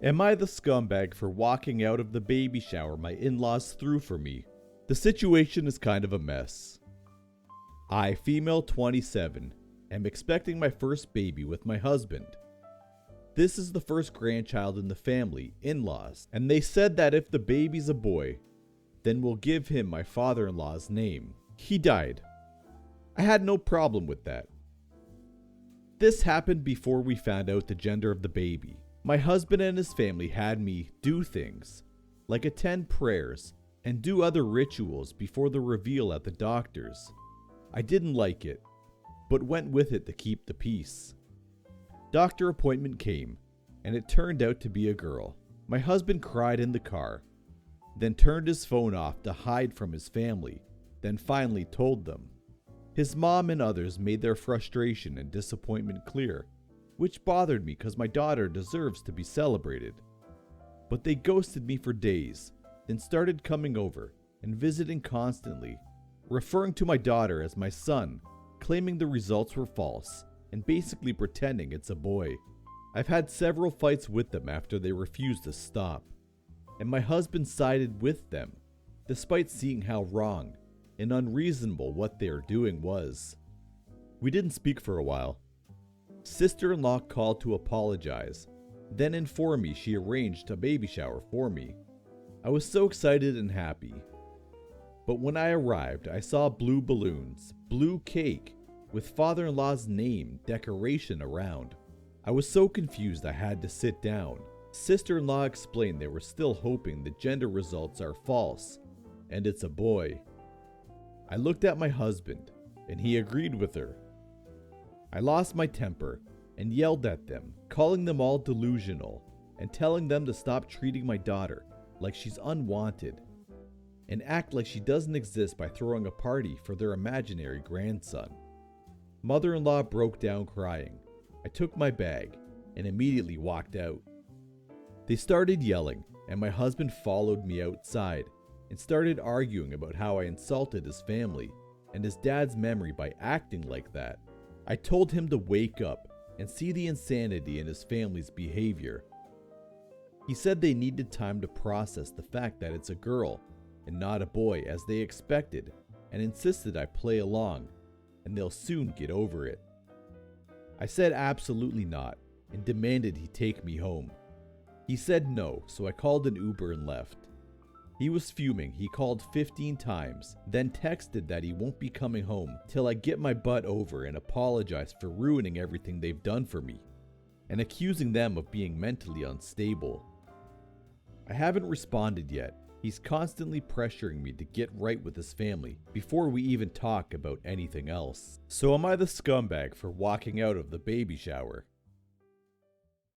Am I the scumbag for walking out of the baby shower my in-laws threw for me? The situation is kind of a mess. I, female 27, am expecting my first baby with my husband. This is the first grandchild in the family, in-laws, and they said that if the baby's a boy, then we'll give him my father-in-law's name. He died. I had no problem with that. This happened before we found out the gender of the baby. My husband and his family had me do things, like attend prayers and do other rituals before the reveal at the doctor's. I didn't like it, but went with it to keep the peace. Doctor appointment came, and it turned out to be a girl. My husband cried in the car, then turned his phone off to hide from his family, then finally told them. His mom and others made their frustration and disappointment clear, which bothered me because my daughter deserves to be celebrated. But they ghosted me for days, then started coming over and visiting constantly, referring to my daughter as my son, claiming the results were false, and basically pretending it's a boy. I've had several fights with them after they refused to stop, and my husband sided with them, despite seeing how wrong and unreasonable what they are doing was. We didn't speak for a while. Sister-in-law called to apologize, then informed me she arranged a baby shower for me. I was so excited and happy. But when I arrived, I saw blue balloons, blue cake, with father-in-law's name decoration around. I was so confused I had to sit down. Sister-in-law explained they were still hoping the gender results are false, and it's a boy. I looked at my husband, and he agreed with her. I lost my temper and yelled at them, calling them all delusional and telling them to stop treating my daughter like she's unwanted and act like she doesn't exist by throwing a party for their imaginary grandson. Mother-in-law broke down crying. I took my bag and immediately walked out. They started yelling, and my husband followed me outside and started arguing about how I insulted his family and his dad's memory by acting like that. I told him to wake up and see the insanity in his family's behavior. He said they needed time to process the fact that it's a girl and not a boy as they expected, and insisted I play along and they'll soon get over it. I said absolutely not and demanded he take me home. He said no, so I called an Uber and left. He was fuming. He called 15 times, then texted that he won't be coming home till I get my butt over and apologize for ruining everything they've done for me, and accusing them of being mentally unstable. I haven't responded yet. He's constantly pressuring me to get right with his family before we even talk about anything else. So am I the scumbag for walking out of the baby shower?